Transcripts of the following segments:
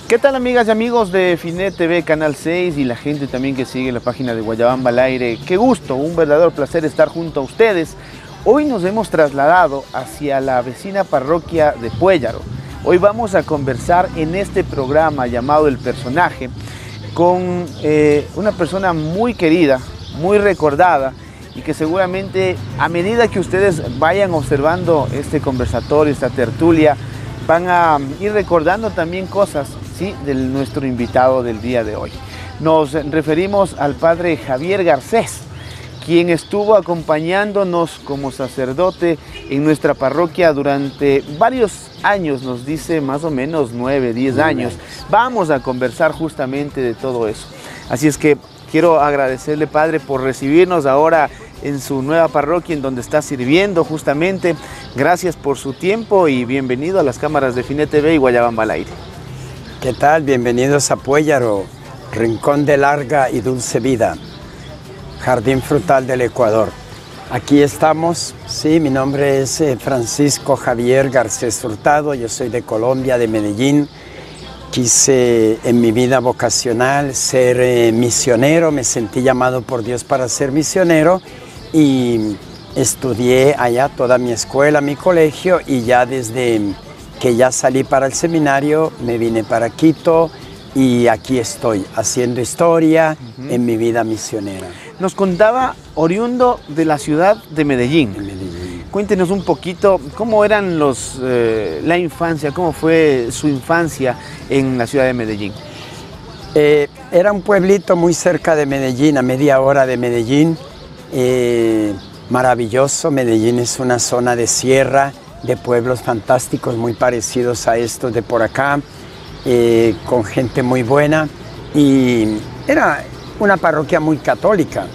¿Qué tal, amigas y amigos de Finet TV, Canal 6 y la gente también que sigue la página de Guayabamba al Aire? Qué gusto, un verdadero placer estar junto a ustedes. Hoy nos hemos trasladado hacia la vecina parroquia de Puellaro. Hoy vamos a conversar en este programa llamado El Personaje con una persona muy querida, muy recordada, y que seguramente a medida que ustedes vayan observando este conversatorio, esta tertulia, van a ir recordando también cosas, ¿sí?, de nuestro invitado del día de hoy. Nos referimos al padre Javier Garcés, quien estuvo acompañándonos como sacerdote en nuestra parroquia durante varios años, nos dice más o menos 9, 10 años. Vamos a conversar justamente de todo eso. Así es que quiero agradecerle, padre, por recibirnos ahora en su nueva parroquia en donde está sirviendo justamente. Gracias por su tiempo y bienvenido a las cámaras de Finet TV y Guayabamba al Aire. ¿Qué tal? Bienvenidos a Puellaro, rincón de larga y dulce vida, jardín frutal del Ecuador. Aquí estamos, sí, mi nombre es Francisco Javier Garcés Hurtado, yo soy de Colombia, de Medellín. Quise en mi vida vocacional ser misionero, me sentí llamado por Dios para ser misionero y estudié allá toda mi escuela, mi colegio, y ya desde que ya salí para el seminario me vine para Quito y aquí estoy haciendo historia en mi vida misionera. Nos contaba oriundo de la ciudad de Medellín. Cuéntenos un poquito cómo eran la infancia, cómo fue su infancia en la ciudad de Medellín. Era un pueblito muy cerca de Medellín, a media hora de Medellín. Maravilloso. Medellín es una zona de sierra, de pueblos fantásticos, muy parecidos a estos de por acá, con gente muy buena, y era una parroquia muy católica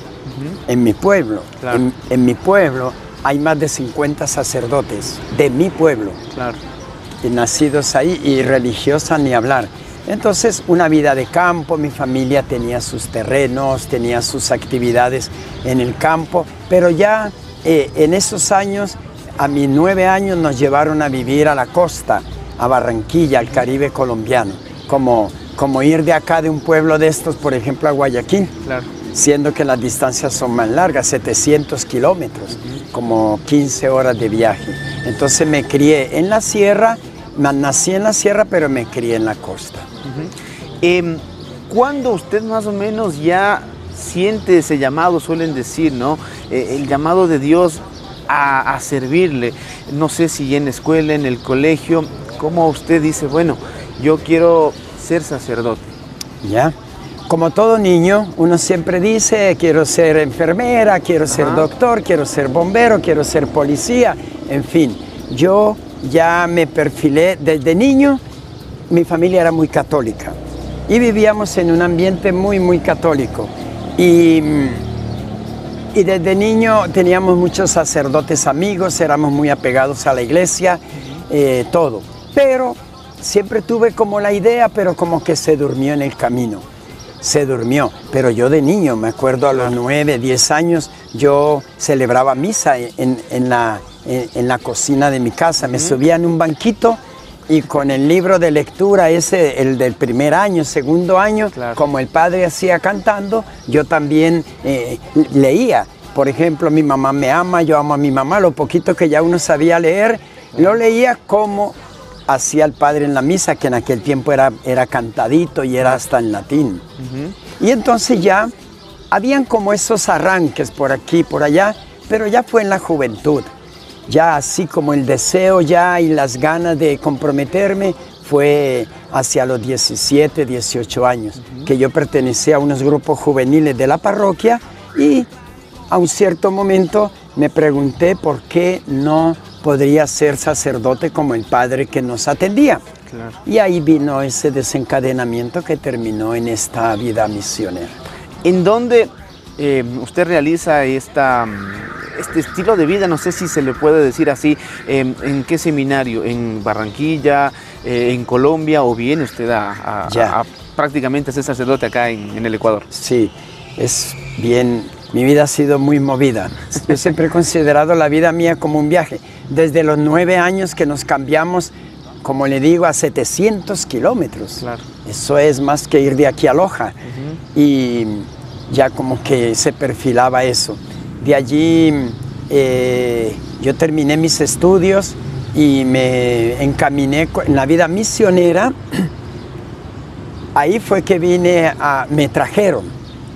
en mi pueblo. Claro. En mi pueblo hay más de 50 sacerdotes de mi pueblo, claro, nacidos ahí, y religiosa ni hablar. Entonces, una vida de campo, mi familia tenía sus terrenos, tenía sus actividades en el campo, pero ya en esos años, a mis 9 años, nos llevaron a vivir a la costa, a Barranquilla, al Caribe colombiano, como ir de acá, de un pueblo de estos, por ejemplo, a Guayaquil, claro, siendo que las distancias son más largas, 700 kilómetros, como 15 horas de viaje. Entonces me crié en la sierra, nací en la sierra, pero me crié en la costa. ¿Cuándo usted más o menos ya siente ese llamado, suelen decir, ¿no? El llamado de Dios a servirle? No sé si en la escuela, en el colegio, ¿cómo usted dice, bueno, yo quiero ser sacerdote? Ya, como todo niño, uno siempre dice, quiero ser enfermera, quiero ser doctor, quiero ser bombero, quiero ser policía, en fin. Yo ya me perfilé desde niño. Mi familia era muy católica y vivíamos en un ambiente muy, muy católico. Y desde niño teníamos muchos sacerdotes amigos, éramos muy apegados a la iglesia, todo. Pero siempre tuve como la idea, pero como que se durmió en el camino. Se durmió, pero yo de niño, me acuerdo a los 9, 10 años, yo celebraba misa en la cocina de mi casa. Me subía en un banquito y con el libro de lectura, el del primer año, segundo año, claro, como el padre hacía cantando, yo también leía. Por ejemplo, mi mamá me ama, yo amo a mi mamá, lo poquito que ya uno sabía leer, lo leía como hacía el padre en la misa, que en aquel tiempo era cantadito y era hasta en latín. Y entonces ya habían como esos arranques por aquí, por allá, pero ya fue en la juventud. Ya así como el deseo ya y las ganas de comprometerme fue hacia los 17, 18 años, que yo pertenecía a unos grupos juveniles de la parroquia, y a un cierto momento me pregunté por qué no podría ser sacerdote como el padre que nos atendía. Claro. Y ahí vino ese desencadenamiento que terminó en esta vida misionera. ¿En dónde usted realiza este estilo de vida, no sé si se le puede decir así, ¿en qué seminario? ¿En Barranquilla, en Colombia, o viene usted a prácticamente ser sacerdote acá en el Ecuador? Sí, es bien, mi vida ha sido muy movida. Yo siempre he considerado la vida mía como un viaje. Desde los 9 años que nos cambiamos, como le digo, a 700 kilómetros. Claro. Eso es más que ir de aquí a Loja. Y ya como que se perfilaba eso. De allí yo terminé mis estudios y me encaminé en la vida misionera. Ahí fue que me trajeron,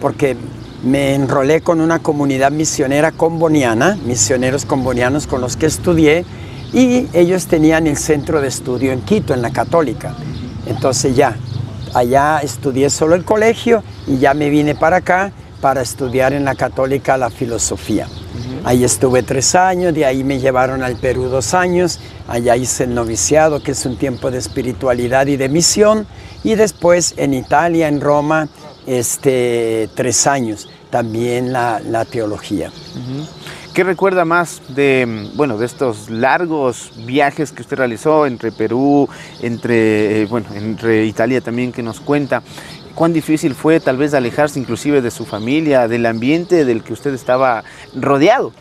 porque me enrolé con una comunidad misionera comboniana, misioneros combonianos con los que estudié, y ellos tenían el centro de estudio en Quito, en la Católica. Entonces allá estudié solo el colegio y ya me vine para acá para estudiar en la Católica la filosofía. Ahí estuve 3 años, de ahí me llevaron al Perú 2 años, allá hice el noviciado, que es un tiempo de espiritualidad y de misión, y después en Italia, en Roma, 3 años, también la teología. ¿Qué recuerda más de estos largos viajes que usted realizó entre Perú, entre Italia también, que nos cuenta? ¿Cuán difícil fue tal vez alejarse inclusive de su familia, del ambiente del que usted estaba rodeado?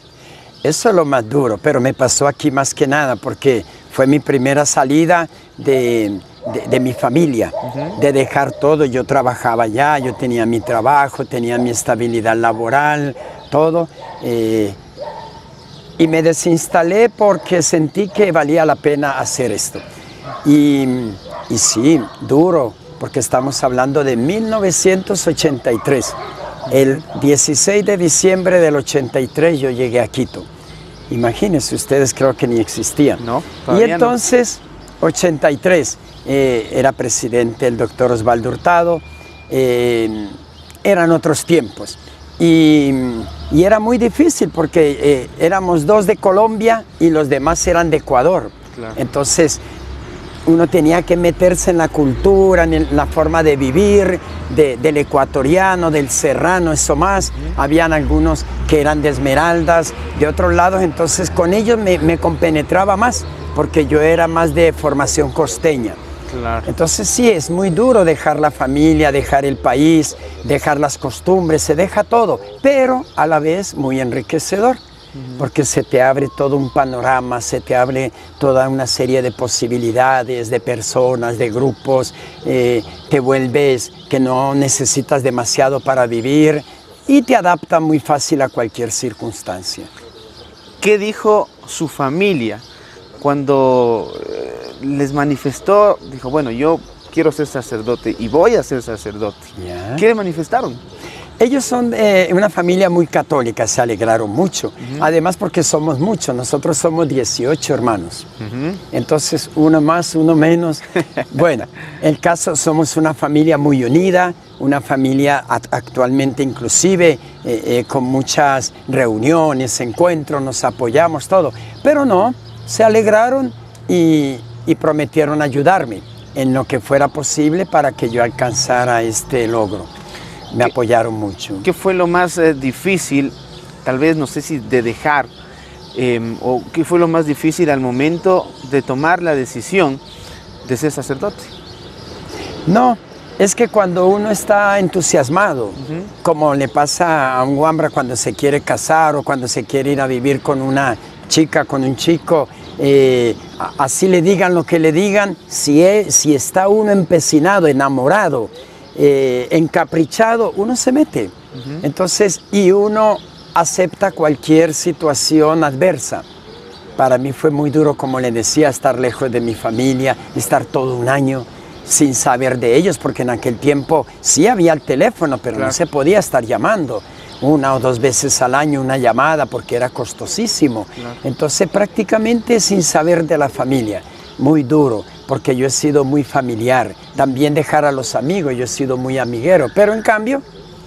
Eso es lo más duro, pero me pasó aquí más que nada porque fue mi primera salida de mi familia, de dejar todo. Yo trabajaba allá, yo tenía mi trabajo, tenía mi estabilidad laboral, todo. Y me desinstalé porque sentí que valía la pena hacer esto. Y sí, duro, porque estamos hablando de 1983. El 16 de diciembre del 83 yo llegué a Quito. Imagínense, ustedes creo que ni existían. No, y entonces, 83, era presidente el doctor Osvaldo Hurtado, eran otros tiempos. Y era muy difícil porque éramos 2 de Colombia y los demás eran de Ecuador. Claro. Entonces uno tenía que meterse en la cultura, en la forma de vivir del ecuatoriano, del serrano, eso más. Habían algunos que eran de Esmeraldas, de otros lados, entonces con ellos me compenetraba más porque yo era más de formación costeña. Claro. Entonces sí, es muy duro dejar la familia, dejar el país, dejar las costumbres, se deja todo, pero a la vez muy enriquecedor, porque se te abre todo un panorama, se te abre toda una serie de posibilidades, de personas, de grupos, te vuelves que no necesitas demasiado para vivir y te adapta muy fácil a cualquier circunstancia. ¿Qué dijo su familia cuando les manifestó, dijo, bueno, yo quiero ser sacerdote y voy a ser sacerdote? Yeah. ¿Qué le manifestaron? Ellos son una familia muy católica, se alegraron mucho. Además porque somos muchos, nosotros somos 18 hermanos. Entonces, uno más, uno menos. Bueno, el caso, somos una familia muy unida, una familia actualmente inclusive con muchas reuniones, encuentros, nos apoyamos, todo. Pero no, se alegraron y prometieron ayudarme en lo que fuera posible para que yo alcanzara este logro. Me apoyaron mucho. ¿Qué fue lo más difícil, tal vez, no sé si de dejar, o qué fue lo más difícil al momento de tomar la decisión de ser sacerdote? No, es que cuando uno está entusiasmado, como le pasa a un guambra cuando se quiere casar o cuando se quiere ir a vivir con una chica, con un chico, así le digan lo que le digan, si está uno empecinado, enamorado, encaprichado, uno se mete. Entonces, y uno acepta cualquier situación adversa. Para mí fue muy duro, como le decía, estar lejos de mi familia, estar todo un año sin saber de ellos, porque en aquel tiempo sí había el teléfono, pero claro, no se podía estar llamando 1 o 2 veces al año una llamada porque era costosísimo. Claro. Entonces prácticamente sin saber de la familia, muy duro, porque yo he sido muy familiar. También dejar a los amigos, yo he sido muy amiguero, pero en cambio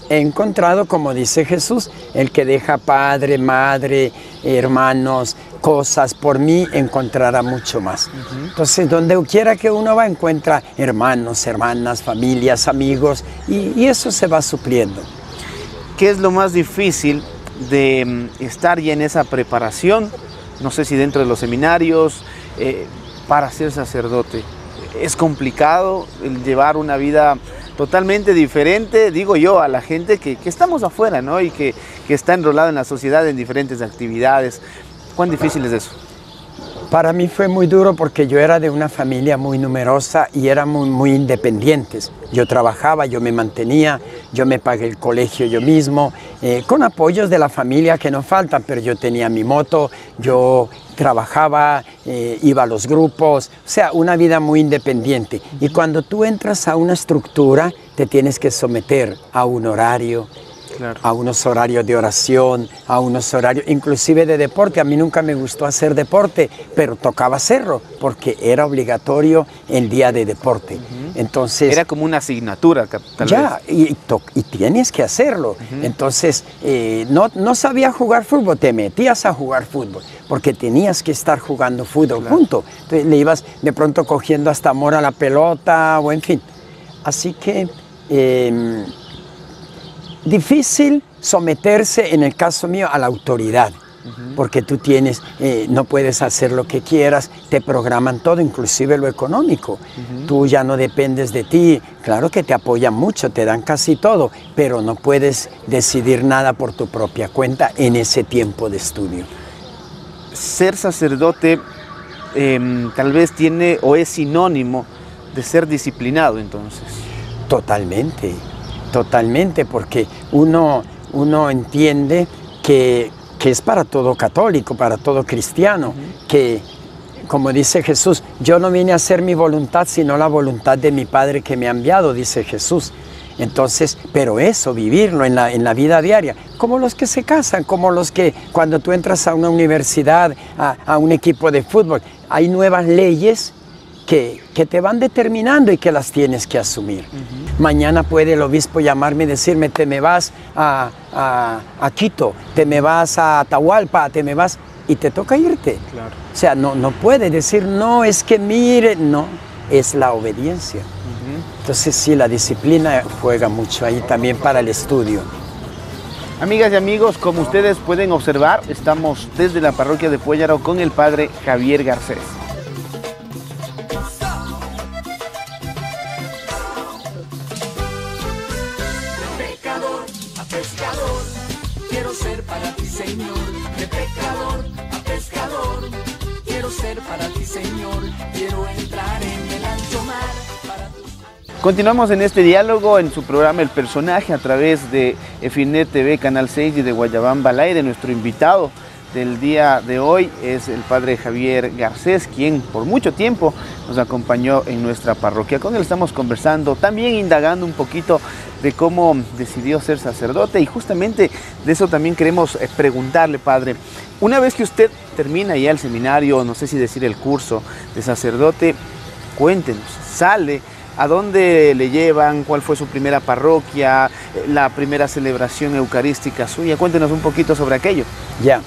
he encontrado, como dice Jesús, el que deja padre, madre, hermanos, cosas por mí, encontrará mucho más. Entonces, donde quiera que uno va, encuentra hermanos, hermanas, familias, amigos, y eso se va supliendo. ¿Qué es lo más difícil de estar ya en esa preparación, no sé si dentro de los seminarios, para ser sacerdote? ¿Es complicado el llevar una vida totalmente diferente, digo yo, a la gente que estamos afuera, ¿no? Y que está enrolada en la sociedad en diferentes actividades? ¿Cuán difícil es eso? Para mí fue muy duro porque yo era de una familia muy numerosa y éramos muy independientes. Yo trabajaba, yo me mantenía, yo me pagué el colegio yo mismo, con apoyos de la familia que no faltan, pero yo tenía mi moto, yo trabajaba, iba a los grupos, o sea, una vida muy independiente. Y cuando tú entras a una estructura, te tienes que someter a un horario, claro, a unos horarios de oración, a unos horarios, inclusive de deporte. A mí nunca me gustó hacer deporte, pero tocaba hacerlo, porque era obligatorio el día de deporte. Entonces, era como una asignatura, tal ya, vez. Y tienes que hacerlo. Entonces, no sabía jugar fútbol, te metías a jugar fútbol, porque tenías que estar jugando fútbol, claro, junto. Entonces, le ibas de pronto cogiendo hasta amor a la pelota, o en fin. Así que difícil someterse, en el caso mío, a la autoridad, porque tú tienes, no puedes hacer lo que quieras, te programan todo, inclusive lo económico. Tú ya no dependes de ti, claro que te apoyan mucho, te dan casi todo, pero no puedes decidir nada por tu propia cuenta en ese tiempo de estudio. Ser sacerdote tal vez tiene o es sinónimo de ser disciplinado, entonces. Totalmente. Totalmente, porque uno entiende que es para todo católico, para todo cristiano, que, como dice Jesús, yo no vine a hacer mi voluntad, sino la voluntad de mi Padre que me ha enviado, dice Jesús. Entonces, pero eso, vivirlo en la vida diaria, como los que se casan, como los que cuando tú entras a una universidad, a un equipo de fútbol, hay nuevas leyes que te van determinando y que las tienes que asumir. Mañana puede el obispo llamarme y decirme, te me vas a Quito, te me vas a Atahualpa, te me vas, y te toca irte. Claro. O sea, no puede decir, no, es que mire, no, es la obediencia. Entonces sí, la disciplina juega mucho ahí también para el estudio. Amigas y amigos, como ustedes pueden observar, estamos desde la parroquia de Puellaro con el padre Javier Garcés. Quiero ser para ti, Señor, de pecador a pescador. Quiero ser para ti, Señor, quiero entrar en el ancho mar. Continuamos en este diálogo en su programa El Personaje a través de Finet TV, Canal 6 y de Guayabamba al Aire. Nuestro invitado del día de hoy es el padre Javier Garcés, quien por mucho tiempo nos acompañó en nuestra parroquia. Con él estamos conversando, también indagando un poquito de cómo decidió ser sacerdote, y justamente de eso también queremos preguntarle, padre. Una vez que usted termina ya el seminario, no sé si decir el curso de sacerdote, cuéntenos, sale, ¿a dónde le llevan? ¿Cuál fue su primera parroquia? ¿La primera celebración eucarística suya? Cuéntenos un poquito sobre aquello. Ya.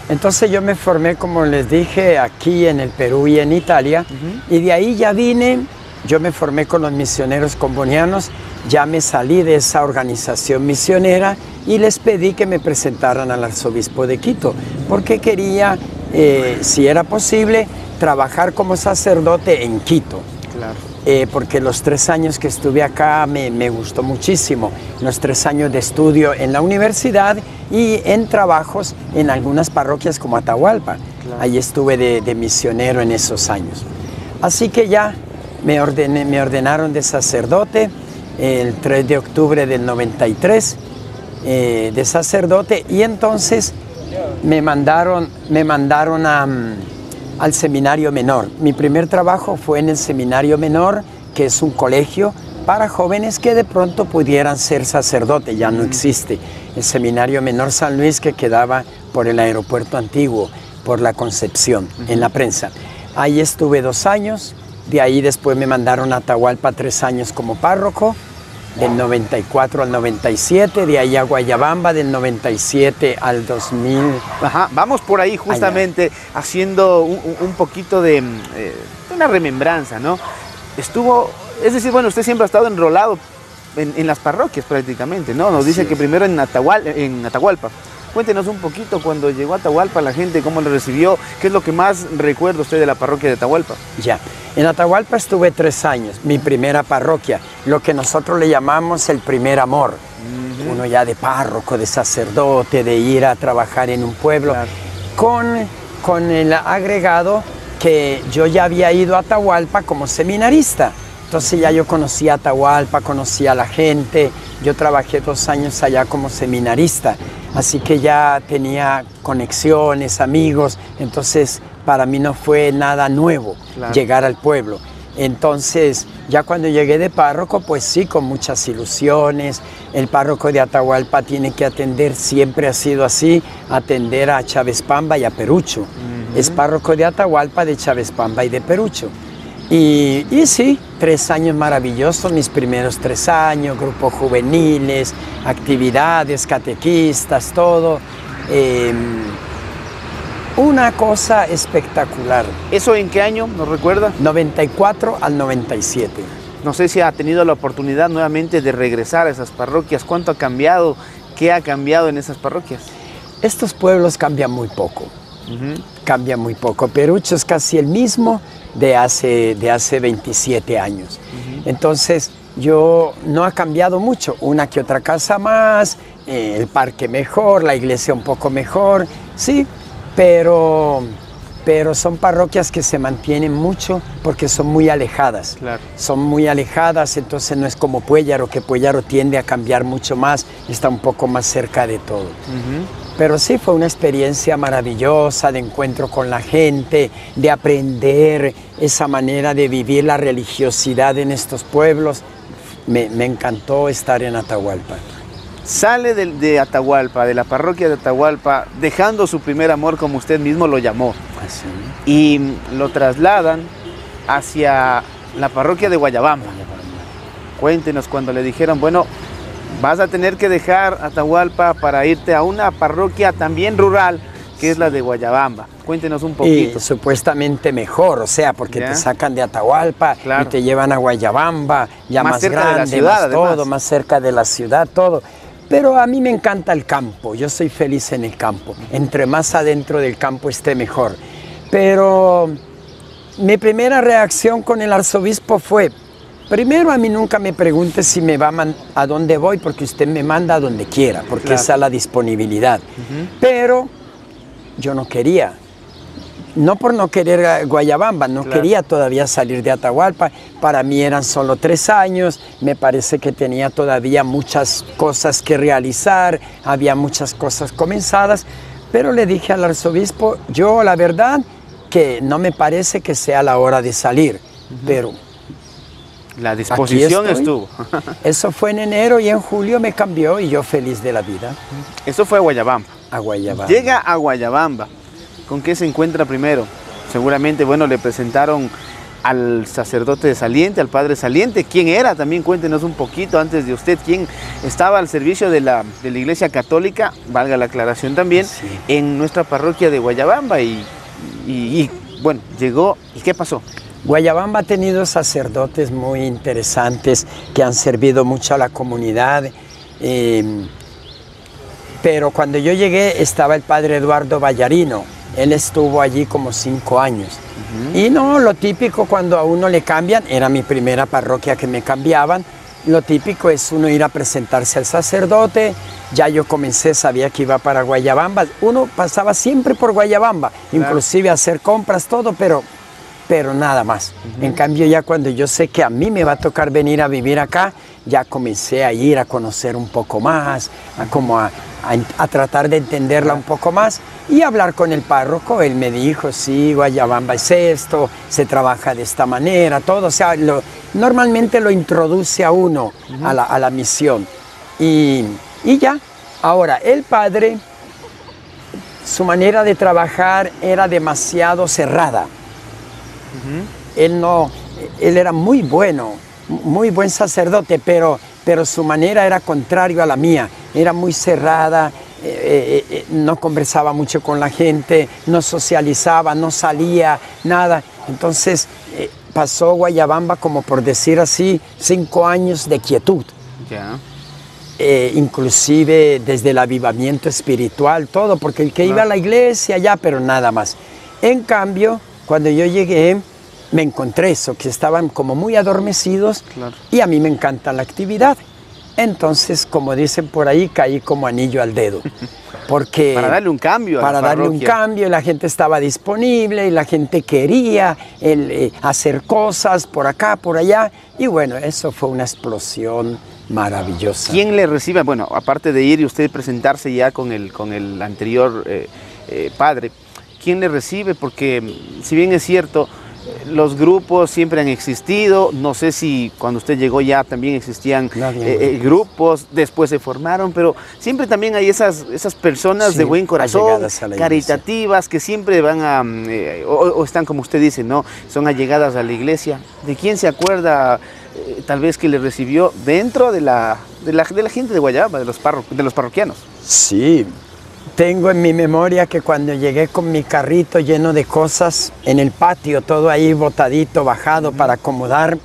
Entonces yo me formé, como les dije, aquí en el Perú y en Italia, y de ahí ya vine, yo me formé con los misioneros combonianos, ya me salí de esa organización misionera y les pedí que me presentaran al arzobispo de Quito, porque quería, si era posible, trabajar como sacerdote en Quito. Claro. Porque los 3 años que estuve acá me gustó muchísimo, los 3 años de estudio en la universidad y en trabajos en algunas parroquias como Atahualpa. Claro. Ahí estuve de misionero en esos años. Así que ya me ordenaron de sacerdote el 3 de octubre del 93, de sacerdote, y entonces me mandaron al seminario menor. Mi primer trabajo fue en el seminario menor, que es un colegio para jóvenes que de pronto pudieran ser sacerdotes. Ya no existe. El seminario menor San Luis, que quedaba por el aeropuerto antiguo, por la Concepción, en la Prensa. Ahí estuve 2 años, de ahí después me mandaron a Atahualpa 3 años como párroco, del 94 al 97, de ahí a Guayabamba del 97 al 2000. Ajá, vamos por ahí justamente haciendo un poquito de una remembranza, ¿no? Es decir, bueno, usted siempre ha estado enrolado en las parroquias prácticamente, ¿no? Nos dice que primero en Atahualpa. Cuéntenos un poquito cuando llegó a Atahualpa, la gente, cómo le recibió, qué es lo que más recuerda usted de la parroquia de Atahualpa. Ya, en Atahualpa estuve 3 años, mi primera parroquia, lo que nosotros le llamamos el primer amor. Uno ya de párroco, de sacerdote, de ir a trabajar en un pueblo, claro. Con el agregado que yo ya había ido a Atahualpa como seminarista. Entonces ya yo conocía Atahualpa, conocía a la gente, yo trabajé 2 años allá como seminarista, así que ya tenía conexiones, amigos, entonces para mí no fue nada nuevo, claro, llegar al pueblo. Entonces, ya cuando llegué de párroco, pues sí, con muchas ilusiones. El párroco de Atahualpa tiene que atender, siempre ha sido así, atender a Chavespamba y a Perucho. Es párroco de Atahualpa, de Chavespamba y de Perucho. Y sí, 3 años maravillosos, mis primeros 3 años, grupos juveniles, actividades, catequistas, todo. Una cosa espectacular. ¿Eso en qué año nos recuerda? 94 al 97. No sé si ha tenido la oportunidad nuevamente de regresar a esas parroquias. ¿Cuánto ha cambiado? ¿Qué ha cambiado en esas parroquias? Estos pueblos cambian muy poco. Cambian muy poco. Perucho es casi el mismo de hace 27 años. Entonces, no ha cambiado mucho. Una que otra casa más, el parque mejor, la iglesia un poco mejor, sí. Pero son parroquias que se mantienen mucho porque son muy alejadas. Claro. Son muy alejadas, entonces no es como Puellaro, que Puellaro tiende a cambiar mucho más, está un poco más cerca de todo. Pero sí fue una experiencia maravillosa de encuentro con la gente, de aprender esa manera de vivir la religiosidad en estos pueblos. Me encantó estar en Atahualpa. Sale de Atahualpa, de la parroquia de Atahualpa, dejando su primer amor, como usted mismo lo llamó. Así. Y lo trasladan hacia la parroquia de Guayabamba. Cuéntenos cuando le dijeron, bueno, vas a tener que dejar Atahualpa para irte a una parroquia también rural, que es la de Guayabamba. Cuéntenos un poquito. Y supuestamente mejor, o sea, porque te sacan de Atahualpa, claro, y te llevan a Guayabamba, ya más cerca grande, de la ciudad, más todo, más cerca de la ciudad, todo. Pero a mí me encanta el campo, yo soy feliz en el campo. Entre más adentro del campo esté mejor. Pero mi primera reacción con el arzobispo fue, primero, a mí nunca me pregunte si me va a dónde voy, porque usted me manda a donde quiera, porque claro, esa es la disponibilidad. Pero yo no quería. No por no querer Guayabamba, no claro, quería todavía salir de Atahualpa. Para mí eran solo 3 años, me parece que tenía todavía muchas cosas que realizar, había muchas cosas comenzadas, pero le dije al arzobispo, yo la verdad que no me parece que sea la hora de salir, pero la disposición estuvo. Eso fue en enero y en julio me cambió y yo feliz de la vida. Eso fue a Guayabamba. A Guayabamba. Llega a Guayabamba. ¿Con qué se encuentra primero? Seguramente, bueno, le presentaron al sacerdote de Saliente, al padre Saliente. ¿Quién era? También cuéntenos un poquito antes de usted. ¿Quién estaba al servicio de la Iglesia Católica, valga la aclaración también, sí, en nuestra parroquia de Guayabamba? Y bueno, llegó. ¿Y qué pasó? Guayabamba ha tenido sacerdotes muy interesantes que han servido mucho a la comunidad. Pero cuando yo llegué estaba el padre Eduardo Vallarino. Él estuvo allí como 5 años. Y no, lo típico cuando a uno le cambian, era mi primera parroquia que me cambiaban, lo típico es uno ir a presentarse al sacerdote. Ya yo comencé, sabía que iba para Guayabamba. Uno pasaba siempre por Guayabamba, claro, inclusive a hacer compras, todo, pero nada más. En cambio, ya cuando yo sé que a mí me va a tocar venir a vivir acá, ya comencé a ir a conocer un poco más, a tratar de entenderla un poco más y hablar con el párroco. Él me dijo, sí, Guayabamba es esto, se trabaja de esta manera, todo. O sea, normalmente lo introduce a uno a la misión. Y ya. Ahora, el padre, su manera de trabajar era demasiado cerrada. Él era muy bueno, muy buen sacerdote, pero su manera era contrario a la mía. Era muy cerrada, no conversaba mucho con la gente, no socializaba, no salía, nada. Entonces pasó Guayabamba, como por decir así, 5 años de quietud. Ya. inclusive desde el avivamiento espiritual, todo, porque el que iba a la iglesia ya, pero nada más. En cambio, cuando yo llegué, me encontré eso, que estaban como muy adormecidos, y a mí me encanta la actividad. Entonces, como dicen por ahí, caí como anillo al dedo. Porque para darle un cambio a para la darle un parroquia. cambio, y la gente estaba disponible, y la gente quería hacer cosas por acá, por allá, y bueno, eso fue una explosión maravillosa. ¿Quién le recibe? Bueno, aparte de ir y usted presentarse ya con el anterior padre, ¿quién le recibe? Porque si bien es cierto, los grupos siempre han existido, no sé si cuando usted llegó ya también existían grupos, después se formaron, pero siempre también hay esas personas de buen corazón, caritativas, que siempre van a, o están como usted dice, ¿no? Son allegadas a la iglesia. ¿De quién se acuerda tal vez que le recibió dentro de la gente de Guayabamba, de los parroquianos? Sí. Tengo en mi memoria que cuando llegué con mi carrito lleno de cosas en el patio, todo ahí botadito, bajado para acomodar,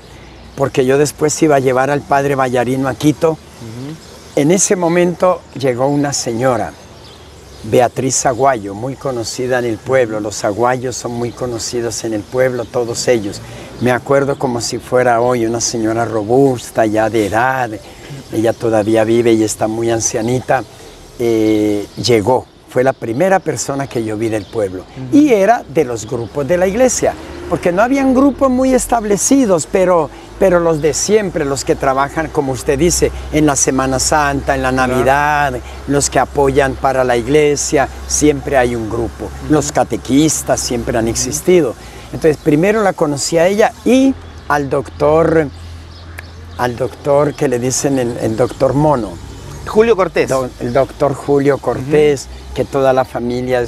porque yo después iba a llevar al padre Ballarino a Quito. En ese momento llegó una señora, Beatriz Aguayo, muy conocida en el pueblo. Los aguayos son muy conocidos en el pueblo, todos ellos. Me acuerdo como si fuera hoy, una señora robusta, ya de edad. Ella todavía vive y está muy ancianita. Llegó, fue la primera persona que yo vi del pueblo, y era de los grupos de la iglesia, porque no habían grupos muy establecidos, pero los de siempre, los que trabajan, como usted dice, en la Semana Santa, en la Navidad, los que apoyan para la iglesia, siempre hay un grupo. Los catequistas siempre han existido. Entonces primero la conocí a ella y al doctor que le dicen el doctor Mono. Julio Cortés. El doctor Julio Cortés, que toda la familia,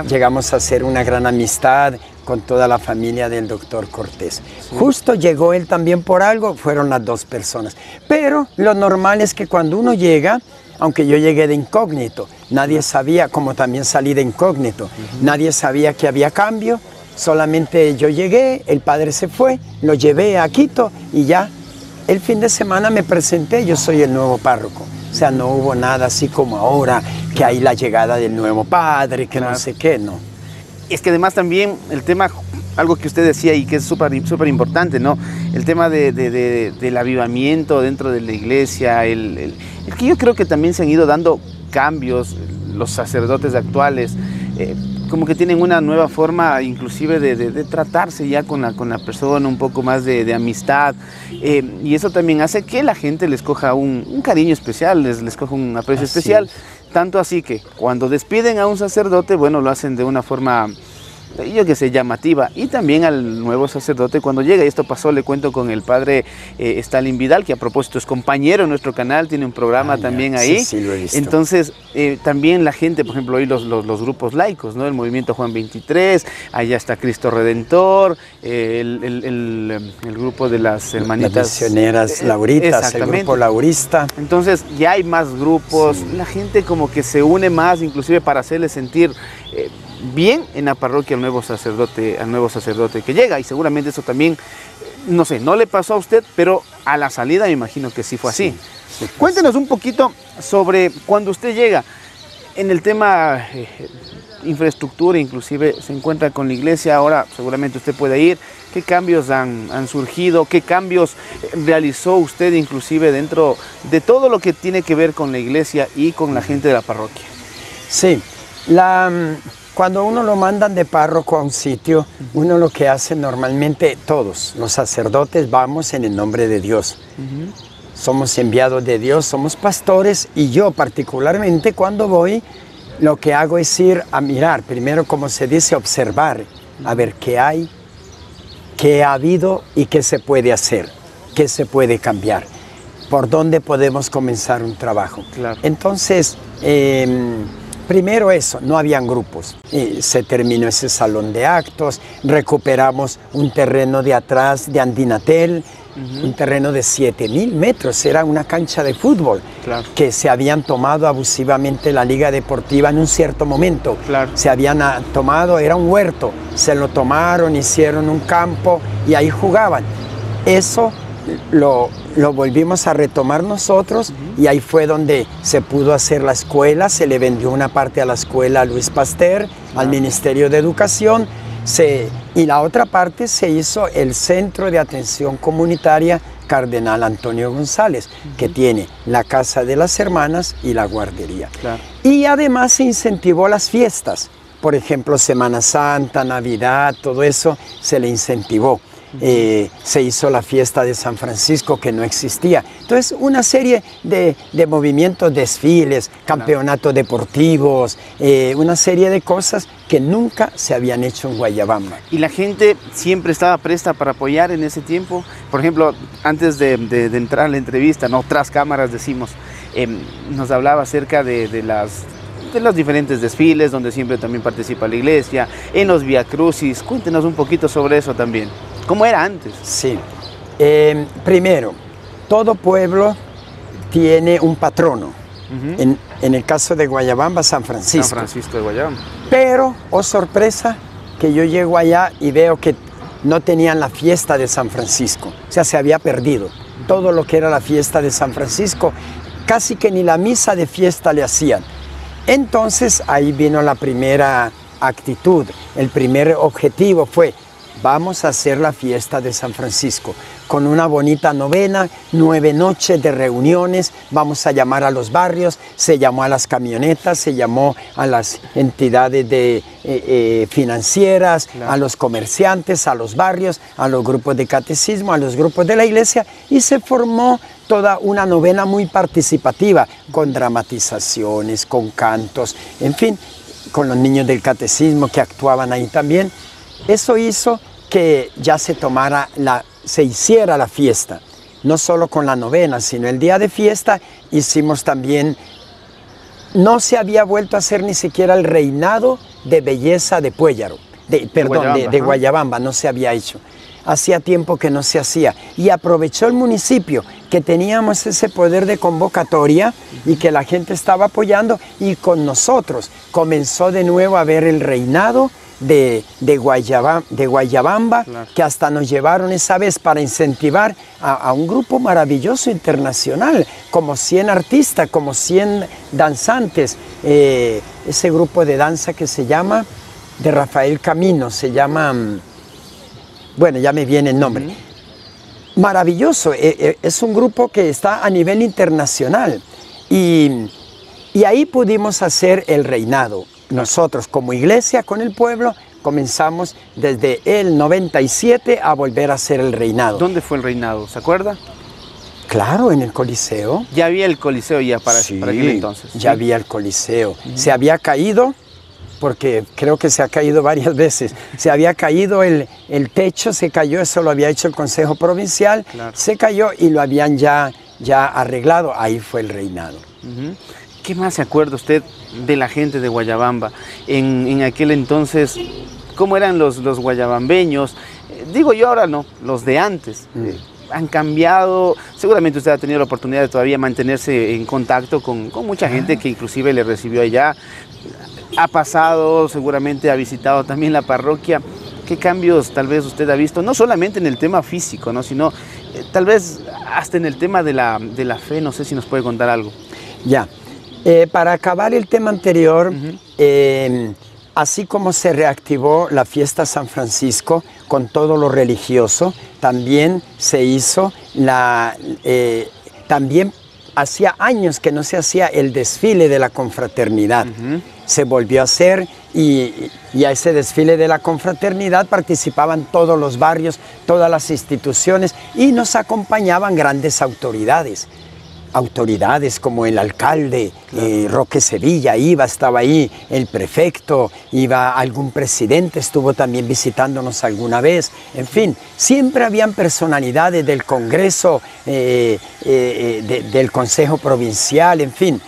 llegamos a hacer una gran amistad con toda la familia del doctor Cortés. Justo llegó él también por algo, fueron las dos personas. Pero lo normal es que cuando uno llega, aunque yo llegué de incógnito, nadie sabía, como también salí de incógnito, nadie sabía que había cambio, solamente yo llegué, el padre se fue, lo llevé a Quito y ya. El fin de semana me presenté, yo soy el nuevo párroco. O sea, no hubo nada así como ahora, que hay la llegada del nuevo padre, que no sé qué, no. Es que además también el tema, algo que usted decía y que es súper importante, ¿no? El tema del avivamiento dentro de la iglesia, el que yo creo que también se han ido dando cambios, los sacerdotes actuales, como que tienen una nueva forma inclusive de tratarse ya con la persona, un poco más de amistad, y eso también hace que la gente les coja un cariño especial, les coja un aprecio especial, tanto así que cuando despiden a un sacerdote, bueno, lo hacen de una forma, yo que sé, llamativa, y también al nuevo sacerdote cuando llega, y esto pasó, le cuento, con el padre Stalin Vidal, que a propósito es compañero en nuestro canal, tiene un programa también ahí. Sí, lo he visto. Entonces también la gente, por ejemplo, hoy los grupos laicos, ¿no? El movimiento Juan 23, allá está Cristo Redentor, el grupo de las hermanitas, las misioneras lauritas, el grupo laurista. Entonces ya hay más grupos, la gente como que se une más, inclusive para hacerle sentir bien en la parroquia al nuevo sacerdote que llega, y seguramente eso también, no sé, no le pasó a usted, pero a la salida me imagino que sí fue así. Sí, cuéntenos un poquito sobre cuando usted llega en el tema infraestructura, inclusive se encuentra con la iglesia, ahora seguramente usted puede ir, ¿qué cambios han surgido? ¿Qué cambios realizó usted inclusive dentro de todo lo que tiene que ver con la iglesia y con la gente de la parroquia? Sí, cuando uno lo mandan de párroco a un sitio, uno lo que hace normalmente, todos los sacerdotes vamos en el nombre de Dios. Somos enviados de Dios, somos pastores, y yo particularmente cuando voy, lo que hago es ir a mirar, primero, como se dice, observar, a ver qué hay, qué ha habido y qué se puede hacer, qué se puede cambiar, por dónde podemos comenzar un trabajo. Claro. Entonces, primero eso, no habían grupos. Se terminó ese salón de actos, recuperamos un terreno de atrás de Andinatel, un terreno de 7.000 metros, era una cancha de fútbol, que se habían tomado abusivamente la Liga Deportiva en un cierto momento. Se habían tomado, era un huerto, se lo tomaron, hicieron un campo y ahí jugaban. Eso lo volvimos a retomar nosotros y ahí fue donde se pudo hacer la escuela, se le vendió una parte a la escuela Luis Pasteur, al Ministerio de Educación, y la otra parte se hizo el Centro de Atención Comunitaria Cardenal Antonio González, que tiene la Casa de las Hermanas y la guardería. Claro. Y además se incentivó las fiestas, por ejemplo, Semana Santa, Navidad, todo eso se le incentivó. Se hizo la fiesta de San Francisco, que no existía. Entonces, una serie de movimientos, desfiles, campeonatos deportivos, una serie de cosas que nunca se habían hecho en Guayabamba. ¿Y la gente siempre estaba presta para apoyar en ese tiempo? Por ejemplo, antes de entrar a la entrevista, ¿no? Tras cámaras decimos, nos hablaba acerca de los diferentes desfiles, donde siempre también participa la iglesia, en los Vía Crucis. Cuéntenos un poquito sobre eso también. ¿Cómo era antes? Sí. Primero, todo pueblo tiene un patrono. En el caso de Guayabamba, San Francisco. San Francisco de Guayabamba. Pero, oh sorpresa, que yo llego allá y veo que no tenían la fiesta de San Francisco. O sea, se había perdido. Todo lo que era la fiesta de San Francisco, casi que ni la misa de fiesta le hacían. Entonces, ahí vino la primera actitud. El primer objetivo fue: vamos a hacer la fiesta de San Francisco con una bonita novena, 9 noches de reuniones, vamos a llamar a los barrios, se llamó a las camionetas, se llamó a las entidades financieras, claro, a los comerciantes, a los barrios, a los grupos de catecismo, a los grupos de la iglesia, y se formó toda una novena muy participativa, con dramatizaciones, con cantos, en fin, con los niños del catecismo que actuaban ahí también. Eso hizo que ya se hiciera la fiesta, no solo con la novena, sino el día de fiesta hicimos también, no se había vuelto a hacer ni siquiera el reinado de belleza de Puéllaro, de Guayabamba, no se había hecho. Hacía tiempo que no se hacía, y aprovechó el municipio que teníamos ese poder de convocatoria y que la gente estaba apoyando, y con comenzó de nuevo a ver el reinado de Guayabamba, claro, que hasta nos llevaron esa vez para incentivar a un grupo maravilloso internacional, como 100 artistas, como 100 danzantes, ese grupo de danza que se llama, de Rafael Camino, se llama, bueno, ya me viene el nombre, maravilloso, es un grupo que está a nivel internacional, y ahí pudimos hacer el reinado. Nosotros como iglesia con el pueblo comenzamos desde el 97 a volver a hacer el reinado. ¿Dónde fue el reinado? ¿Se acuerda? Claro, en el Coliseo. Ya había el Coliseo ya para aquel entonces. Ya había el Coliseo. Se había caído, porque creo que se ha caído varias veces. Se había caído el techo, se cayó, eso lo había hecho el Consejo Provincial, claro, se cayó y lo habían ya arreglado. Ahí fue el reinado. ¿Qué más se acuerda usted de la gente de Guayabamba? En aquel entonces, ¿cómo eran los guayabambeños? Digo yo ahora no, los de antes. Han cambiado, seguramente usted ha tenido la oportunidad de todavía mantenerse en contacto con mucha gente que inclusive le recibió allá. Ha pasado, seguramente ha visitado también la parroquia. ¿Qué cambios tal vez usted ha visto? No solamente en el tema físico, ¿no? Sino tal vez hasta en el tema de la fe. No sé si nos puede contar algo. Ya. Para acabar el tema anterior, así como se reactivó la fiesta San Francisco con todo lo religioso, también se hizo también hacía años que no se hacía el desfile de la confraternidad. Se volvió a hacer y a ese desfile de la confraternidad participaban todos los barrios, todas las instituciones, y nos acompañaban grandes autoridades como el alcalde, Roque Sevilla estaba ahí, el prefecto, iba algún presidente, estuvo también visitándonos alguna vez, en fin, siempre habían personalidades del Congreso, del Consejo Provincial, en fin,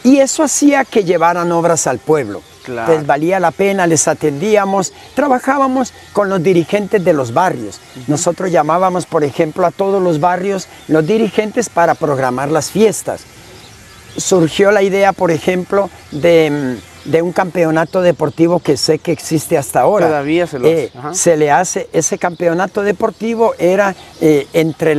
y eso hacía que llevaran obras al pueblo. Claro. Les valía la pena, les atendíamos, trabajábamos con los dirigentes de los barrios. Nosotros llamábamos, por ejemplo, a todos los barrios, los dirigentes, para programar las fiestas. Surgió la idea, por ejemplo, de de un campeonato deportivo que sé que existe hasta ahora. Todavía se le hace, ese campeonato deportivo era entre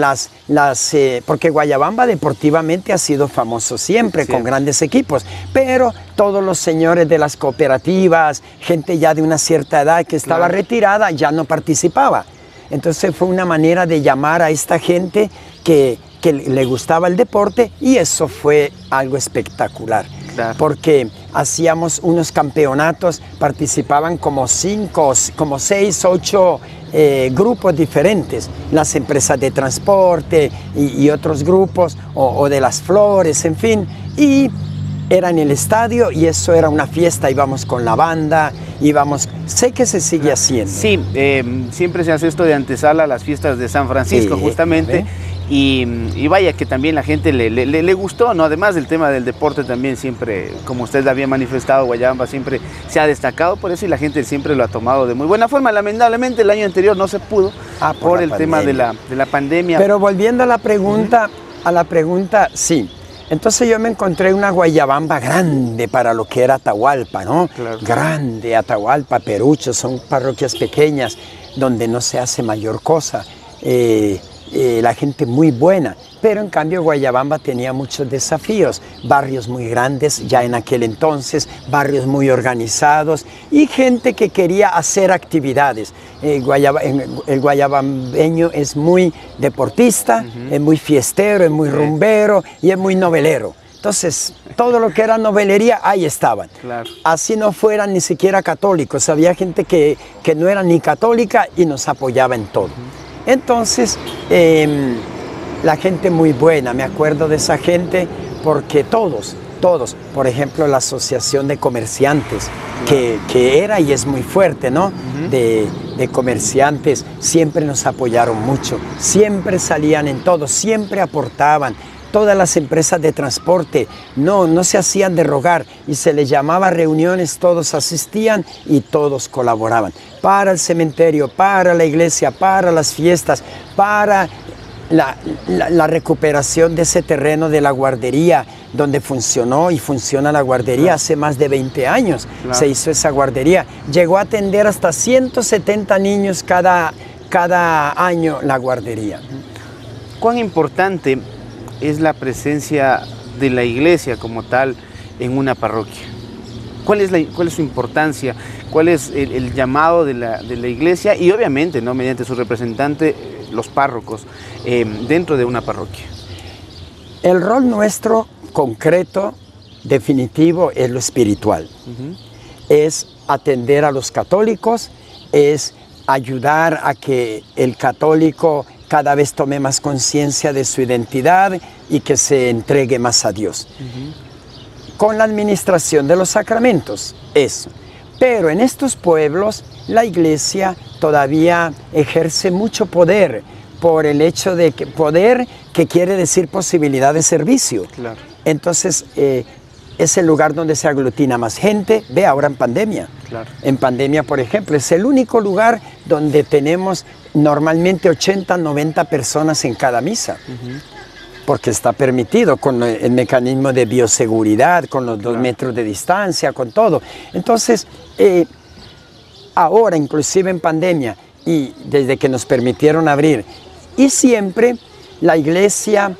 porque Guayabamba deportivamente ha sido famoso siempre, con grandes equipos, pero todos los señores de las cooperativas, gente ya de una cierta edad que estaba retirada, ya no participaba. Entonces fue una manera de llamar a esta gente que le gustaba el deporte, y eso fue algo espectacular. Claro. Porque hacíamos unos campeonatos, participaban como 6, 8 grupos diferentes, las empresas de transporte y otros grupos, o de las flores, en fin, y era en el estadio, y eso era una fiesta, íbamos con la banda, sé que se sigue haciendo. Sí, siempre se hace esto de antesala a las fiestas de San Francisco, justamente. Y vaya que también la gente le gustó, ¿no? Además del tema del deporte también siempre, como usted había manifestado, Guayabamba siempre se ha destacado por eso, y la gente siempre lo ha tomado de muy buena forma. Lamentablemente el año anterior no se pudo por el tema de la pandemia. Pero volviendo a la pregunta, sí. Entonces yo me encontré una Guayabamba grande para lo que era Atahualpa, ¿no? Claro. Grande, Atahualpa, Perucho, son parroquias pequeñas donde no se hace mayor cosa. La gente muy buena, pero en cambio Guayabamba tenía muchos desafíos, barrios muy grandes ya en aquel entonces, barrios muy organizados y gente que quería hacer actividades. El guayabambeño es muy deportista, es muy fiestero, es muy rumbero y es muy novelero. Entonces, todo lo que era novelería, ahí estaban. Claro. Así no fueran ni siquiera católicos, había gente que no era ni católica y nos apoyaba en todo. Entonces, la gente muy buena, me acuerdo de esa gente porque todos, por ejemplo, la asociación de comerciantes, que era y es muy fuerte, ¿no? De comerciantes, siempre nos apoyaron mucho, siempre salían en todo, siempre aportaban. Todas las empresas de transporte no se hacían de rogar y se les llamaba reuniones, todos asistían y todos colaboraban. Para el cementerio, para la iglesia, para las fiestas, para la recuperación de ese terreno de la guardería, donde funcionó y funciona la guardería hace más de 20 años. Claro. Se hizo esa guardería. Llegó a atender hasta 170 niños cada año la guardería. ¿Cuán importante es la presencia de la iglesia como tal en una parroquia? ¿Cuál es su importancia? ¿Cuál es el llamado de la iglesia? Y obviamente, ¿no?, mediante su representante, los párrocos, dentro de una parroquia. El rol nuestro concreto, definitivo, es lo espiritual. Es atender a los católicos, es ayudar a que el católico cada vez tome más conciencia de su identidad y que se entregue más a Dios. Con la administración de los sacramentos, eso. Pero en estos pueblos la iglesia todavía ejerce mucho poder por el hecho de que poder, que quiere decir posibilidad de servicio. Claro. Entonces es el lugar donde se aglutina más gente. Ve ahora en pandemia. Claro. En pandemia, por ejemplo, es el único lugar donde tenemos normalmente 80, 90 personas en cada misa. Porque está permitido con el mecanismo de bioseguridad, con los 2 metros de distancia, con todo. Entonces, ahora, inclusive en pandemia, y desde que nos permitieron abrir, y siempre la iglesia,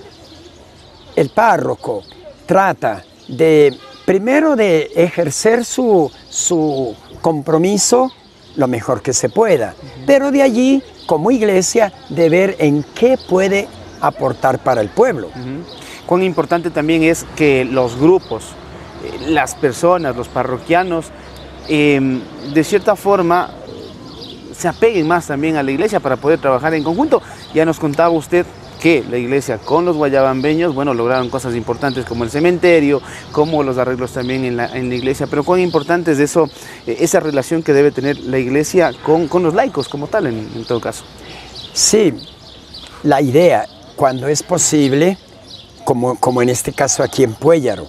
el párroco, trata de, primero, de ejercer su compromiso lo mejor que se pueda, pero de allí, como iglesia, de ver en qué puede aportar para el pueblo. Cuán importante también es que los grupos, las personas, los parroquianos, de cierta forma se apeguen más también a la iglesia para poder trabajar en conjunto. Ya nos contaba usted que la iglesia con los guayabambeños, bueno, lograron cosas importantes como el cementerio, como los arreglos también en la iglesia, pero cuán importante es eso, esa relación que debe tener la iglesia con los laicos como tal, en todo caso. Sí, la idea, cuando es posible, como en este caso aquí en Puellaro,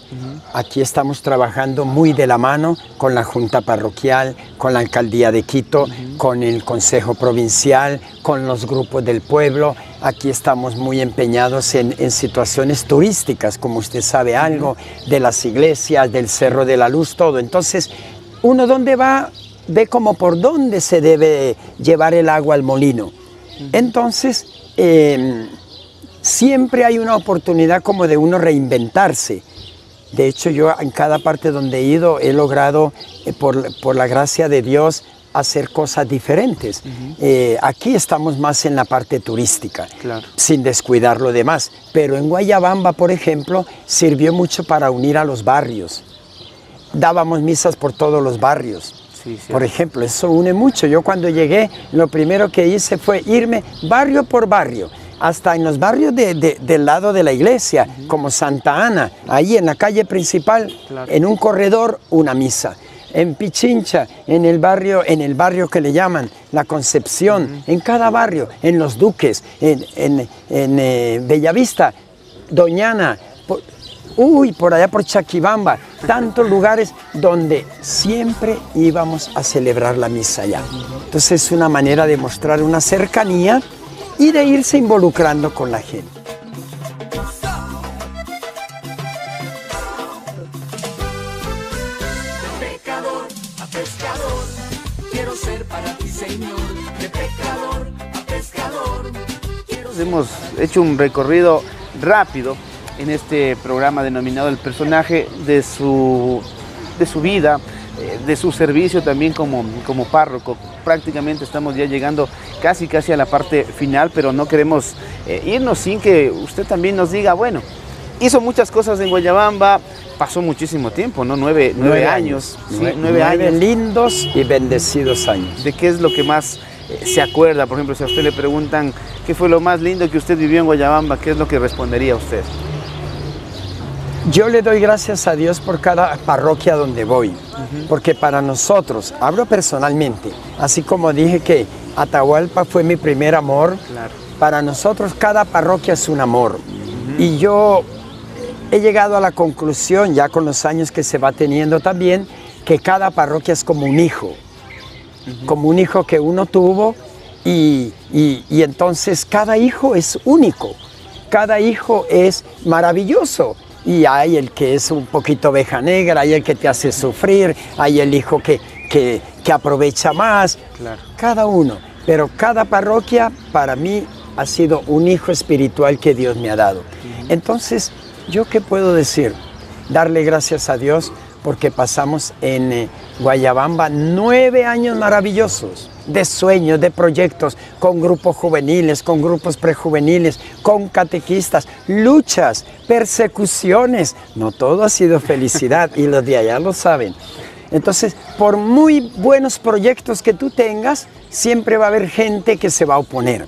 aquí estamos trabajando muy de la mano con la Junta Parroquial, con la Alcaldía de Quito, con el Consejo Provincial, con los grupos del pueblo. aquí estamos muy empeñados en situaciones turísticas, como usted sabe algo, de las iglesias, del Cerro de la Luz, todo. Entonces, uno donde va, ve como por dónde se debe llevar el agua al molino. Entonces, siempre hay una oportunidad como de uno reinventarse. De hecho, yo en cada parte donde he ido he logrado, por la gracia de Dios, hacer cosas diferentes. Aquí estamos más en la parte turística, claro, sin descuidar lo demás. Pero en Guayabamba, por ejemplo, sirvió mucho para unir a los barrios. Dábamos misas por todos los barrios. Sí, por ejemplo, eso une mucho. Yo cuando llegué, lo primero que hice fue irme barrio por barrio, hasta en los barrios del lado de la iglesia, como Santa Ana, ahí en la calle principal, claro, en un corredor, una misa. En Pichincha, en el barrio que le llaman La Concepción, en cada barrio, en Los Duques, en Bellavista, Doñana, por allá por Chaquibamba, tantos lugares donde siempre íbamos a celebrar la misa allá. Entonces es una manera de mostrar una cercanía y de irse involucrando con la gente. De pecador a pescador, quiero ser para ti, Señor. De pecador a pescador. Hemos hecho un recorrido rápido en este programa denominado El Personaje, de su vida, de su servicio también como párroco. Prácticamente estamos ya llegando casi a la parte final, pero no queremos irnos sin que usted también nos diga, bueno, hizo muchas cosas en Guayabamba, pasó muchísimo tiempo, ¿no? 9 años. Sí, 9 años. Lindos y bendecidos años. ¿De qué es lo que más se acuerda? Por ejemplo, si a usted le preguntan qué fue lo más lindo que usted vivió en Guayabamba, ¿qué es lo que respondería usted? Yo le doy gracias a Dios por cada parroquia donde voy, porque para nosotros, hablo personalmente, así como dije que Atahualpa fue mi primer amor, claro, para nosotros cada parroquia es un amor. Y yo he llegado a la conclusión, ya con los años que se va teniendo también, que cada parroquia es como un hijo, como un hijo que uno tuvo, y entonces cada hijo es único, cada hijo es maravilloso. Y hay el que es un poquito oveja negra, hay el que te hace sufrir, hay el hijo que aprovecha más, claro, cada uno. Pero cada parroquia para mí ha sido un hijo espiritual que Dios me ha dado. Entonces, ¿yo qué puedo decir? Darle gracias a Dios porque pasamos en Guayabamba 9 años maravillosos, de sueños, de proyectos, con grupos juveniles, con grupos prejuveniles, con catequistas, luchas, persecuciones. No todo ha sido felicidad y los de allá lo saben. Entonces, por muy buenos proyectos que tú tengas, siempre va a haber gente que se va a oponer.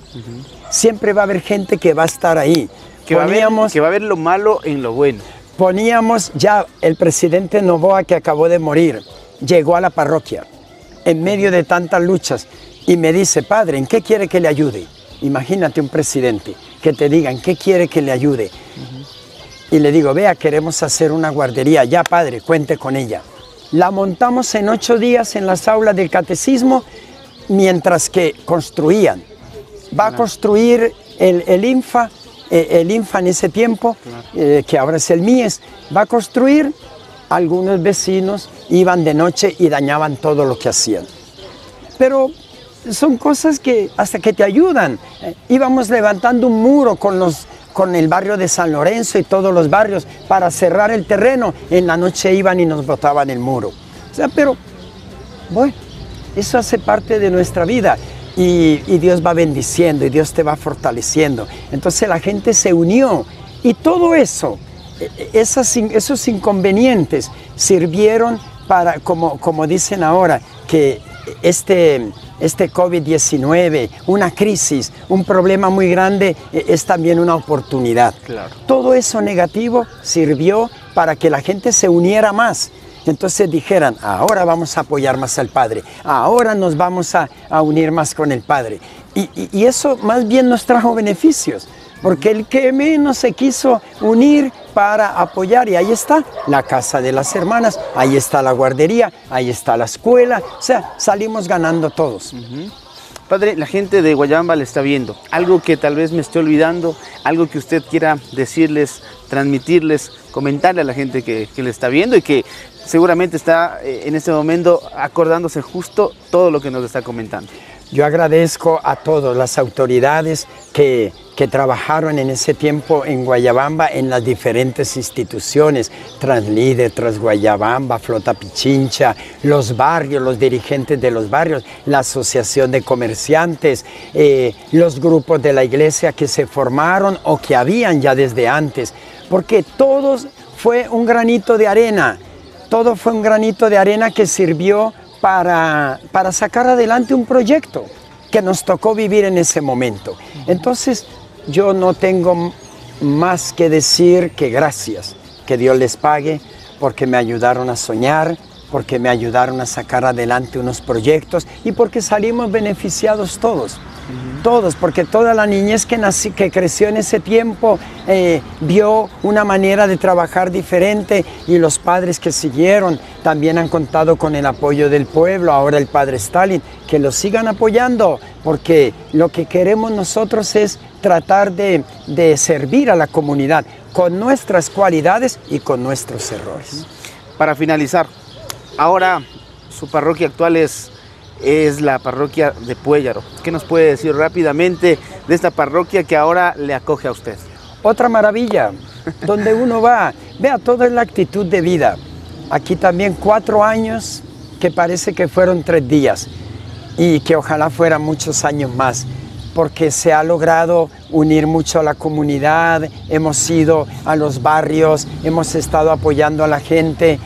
Siempre va a haber gente que va a estar ahí. Que va a ver lo malo en lo bueno. Poníamos ya el presidente Noboa, que acabó de morir, llegó a la parroquia en medio de tantas luchas y me dice, padre, ¿en qué quiere que le ayude? Imagínate un presidente que te diga, ¿en qué quiere que le ayude? Y le digo, vea, queremos hacer una guardería, ya padre, cuente con ella. La montamos en 8 días en las aulas del catecismo, mientras que construían. Va a construir el INFA en ese tiempo, que ahora es el MIES, va a construir. Algunos vecinos iban de noche y dañaban todo lo que hacían. Pero son cosas que hasta que te ayudan. Íbamos levantando un muro con el barrio de San Lorenzo y todos los barrios para cerrar el terreno. En la noche iban y nos botaban el muro. O sea, pero bueno, eso hace parte de nuestra vida. Y Dios va bendiciendo y Dios te va fortaleciendo. Entonces la gente se unió y todo eso, esos inconvenientes sirvieron para, como dicen ahora, que este COVID-19, una crisis, un problema muy grande, es también una oportunidad. Claro. Todo eso negativo sirvió para que la gente se uniera más. Entonces dijeran, ahora vamos a apoyar más al Padre, ahora nos vamos a unir más con el Padre. Y eso más bien nos trajo beneficios, porque el que menos se quiso unir para apoyar, y ahí está la Casa de las Hermanas, ahí está la guardería, ahí está la escuela, o sea, salimos ganando todos. Padre, la gente de Guayabamba le está viendo. Algo que tal vez me esté olvidando, algo que usted quiera decirles, transmitirles, comentarle a la gente que le está viendo y que seguramente está en este momento acordándose justo todo lo que nos está comentando. Yo agradezco a todas las autoridades que trabajaron en ese tiempo en Guayabamba, en las diferentes instituciones, Translíder, Transguayabamba, Flota Pichincha, los barrios, los dirigentes de los barrios, la Asociación de Comerciantes, los grupos de la iglesia que se formaron o que habían ya desde antes, porque todos fue un granito de arena, todo fue un granito de arena que sirvió para sacar adelante un proyecto que nos tocó vivir en ese momento. Entonces, yo no tengo más que decir que gracias, que Dios les pague, porque me ayudaron a soñar, porque me ayudaron a sacar adelante unos proyectos y porque salimos beneficiados todos. Todos, porque toda la niñez que creció en ese tiempo vio una manera de trabajar diferente y los padres que siguieron también han contado con el apoyo del pueblo, ahora el padre Stalin, que los sigan apoyando, porque lo que queremos nosotros es tratar de servir a la comunidad con nuestras cualidades y con nuestros errores. Para finalizar, ahora su parroquia actual es la parroquia de Puellaro. ¿Qué nos puede decir rápidamente de esta parroquia que ahora le acoge a usted? Otra maravilla, donde uno va, vea toda la actitud de vida. Aquí también 4 años que parece que fueron 3 días y que ojalá fueran muchos años más, porque se ha logrado unir mucho a la comunidad, hemos ido a los barrios, hemos estado apoyando a la gente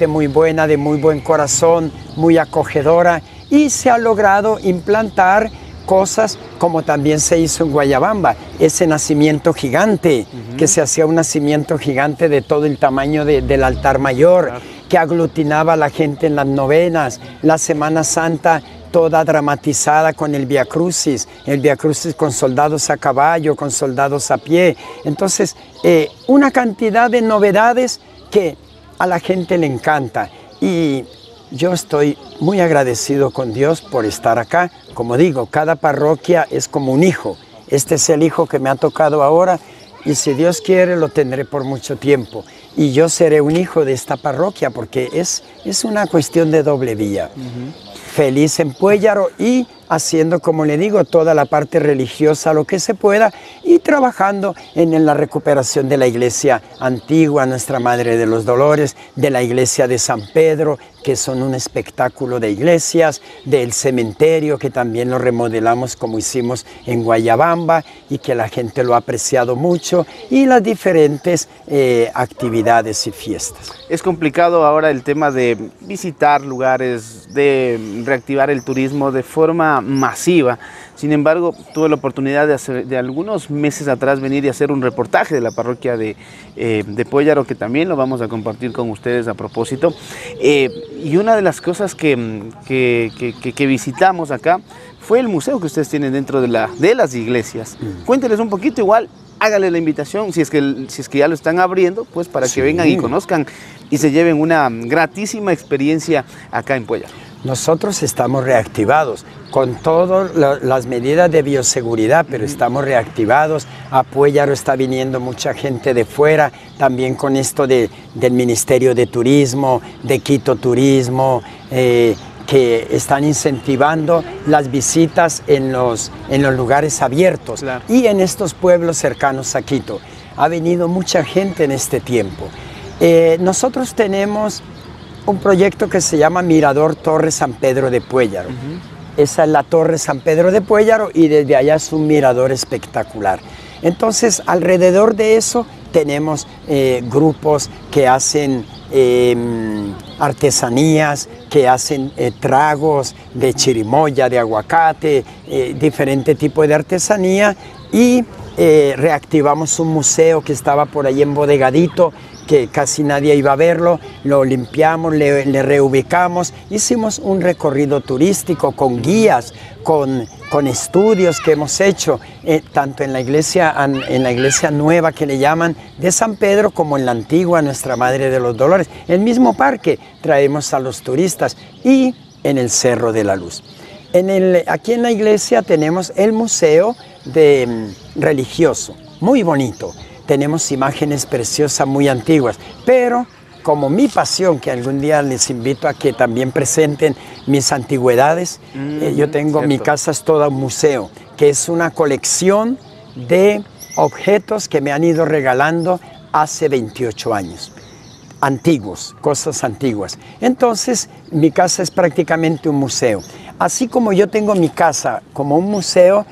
muy buena, de muy buen corazón, muy acogedora, y se ha logrado implantar cosas como también se hizo en Guayabamba, ese nacimiento gigante, que se hacía un nacimiento gigante de todo el tamaño del altar mayor, claro, que aglutinaba a la gente en las novenas, la Semana Santa toda dramatizada con el Vía Crucis con soldados a caballo, con soldados a pie. Entonces, una cantidad de novedades que a la gente le encanta. Y yo estoy muy agradecido con Dios por estar acá. Como digo, cada parroquia es como un hijo. Este es el hijo que me ha tocado ahora y si Dios quiere lo tendré por mucho tiempo. Y yo seré un hijo de esta parroquia porque es una cuestión de doble vía. Feliz en Puellaro y haciendo, como le digo, toda la parte religiosa, lo que se pueda, y trabajando en la recuperación de la iglesia antigua, Nuestra Madre de los Dolores, de la iglesia de San Pedro, que son un espectáculo de iglesias, del cementerio, que también lo remodelamos como hicimos en Guayabamba, y que la gente lo ha apreciado mucho, y las diferentes actividades y fiestas. Es complicado ahora el tema de visitar lugares, de reactivar el turismo de forma masiva. Sin embargo, tuve la oportunidad de algunos meses atrás venir y hacer un reportaje de la parroquia de Puellaro, que también lo vamos a compartir con ustedes a propósito. Y una de las cosas que visitamos acá fue el museo que ustedes tienen dentro de las iglesias. Cuénteles un poquito, igual, háganle la invitación, si es que ya lo están abriendo, pues para que vengan y conozcan y se lleven una gratísima experiencia acá en Puellaro. Nosotros estamos reactivados con todas las medidas de bioseguridad, pero estamos reactivados. A Puellaro está viniendo mucha gente de fuera, también con esto del Ministerio de Turismo, de Quito Turismo, que están incentivando las visitas en los lugares abiertos, claro, y en estos pueblos cercanos a Quito. Ha venido mucha gente en este tiempo. Nosotros tenemos un proyecto que se llama Mirador Torre San Pedro de Puellaro. Esa es la Torre San Pedro de Puellaro y desde allá es un mirador espectacular. Entonces, alrededor de eso tenemos grupos que hacen artesanías, que hacen tragos de chirimoya, de aguacate, diferente tipo de artesanía, y reactivamos un museo que estaba por ahí embodegadito, que casi nadie iba a verlo, lo limpiamos, le reubicamos, hicimos un recorrido turístico con guías, con estudios que hemos hecho, tanto en la iglesia nueva que le llaman de San Pedro, como en la antigua Nuestra Madre de los Dolores. El mismo parque traemos a los turistas y en el Cerro de la Luz. Aquí en la iglesia tenemos el museo religioso, muy bonito. Tenemos imágenes preciosas muy antiguas, pero como mi pasión, que algún día les invito a que también presenten mis antigüedades, yo tengo, mi casa es toda un museo, que es una colección de objetos que me han ido regalando hace 28 años. Antiguos, cosas antiguas. Entonces, mi casa es prácticamente un museo. Así como yo tengo mi casa como un museo,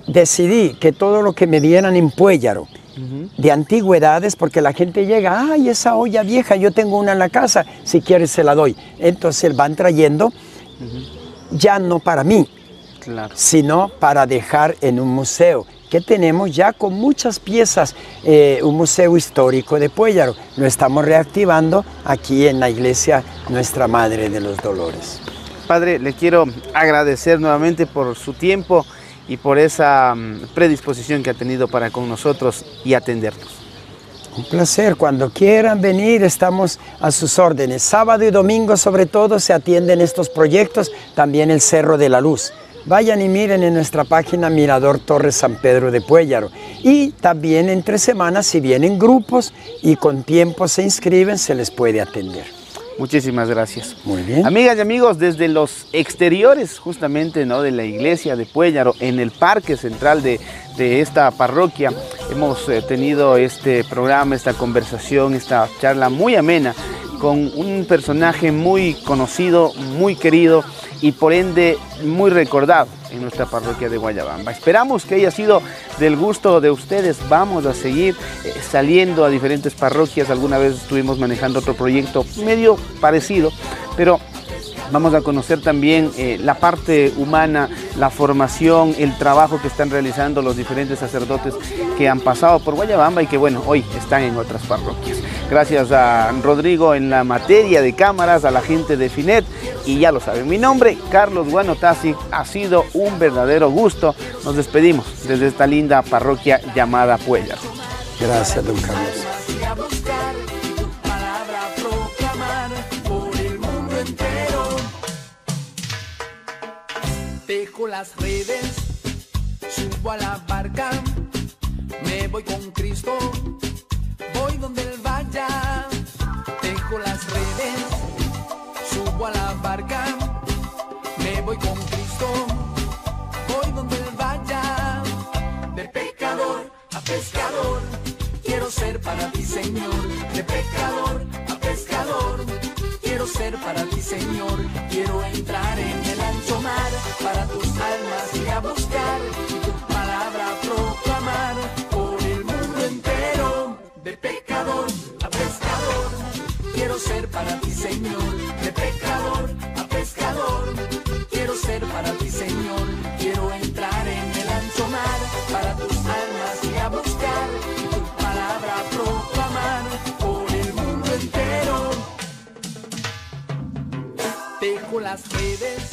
decidí que todo lo que me dieran en Puéllaro, de antigüedades, porque la gente llega, ay, esa olla vieja, yo tengo una en la casa, si quieres se la doy. Entonces van trayendo, ya no para mí, claro, sino para dejar en un museo, que tenemos ya con muchas piezas, un museo histórico de Puéllaro. Lo estamos reactivando aquí en la iglesia Nuestra Madre de los Dolores. Padre, le quiero agradecer nuevamente por su tiempo y por esa predisposición que ha tenido para con nosotros y atendernos. Un placer, cuando quieran venir estamos a sus órdenes. Sábado y domingo sobre todo se atienden estos proyectos, también el Cerro de la Luz. Vayan y miren en nuestra página Mirador Torres San Pedro de Puéllaro. Y también entre semanas, si vienen grupos y con tiempo se inscriben, se les puede atender. Muchísimas gracias. Muy bien. Amigas y amigos, desde los exteriores justamente, ¿no?, de la iglesia de Puéllaro, en el parque central de esta parroquia, hemos tenido este programa, esta conversación, esta charla muy amena con un personaje muy conocido, muy querido y por ende muy recordado en nuestra parroquia de Guayabamba. Esperamos que haya sido del gusto de ustedes. Vamos a seguir saliendo a diferentes parroquias. Alguna vez estuvimos manejando otro proyecto medio parecido, pero vamos a conocer también la parte humana, la formación, el trabajo que están realizando los diferentes sacerdotes que han pasado por Guayabamba y que, bueno, hoy están en otras parroquias. Gracias a Rodrigo en la materia de cámaras, a la gente de Finet, y ya lo saben, mi nombre, Carlos Guanotasi, ha sido un verdadero gusto. Nos despedimos desde esta linda parroquia llamada Puéllaro. Gracias, don Carlos. Dejo las redes, subo a la barca, me voy con Cristo, voy donde Él vaya. Dejo las redes, subo a la barca, me voy con Cristo, voy donde Él vaya. De pecador a pescador, quiero ser para ti, Señor. De pecador a pescador, quiero ser para ti, Señor. Quiero entrar en el ancho mar, para tus almas y a buscar y tu palabra proclamar por el mundo entero. De pecador a pescador, quiero ser para ti, Señor. De pecador a pescador, quiero ser para ti, Señor. Quiero entrar en el ancho mar, para tus almas y a buscar y tu palabra proclamar por el mundo entero. Dejo las redes,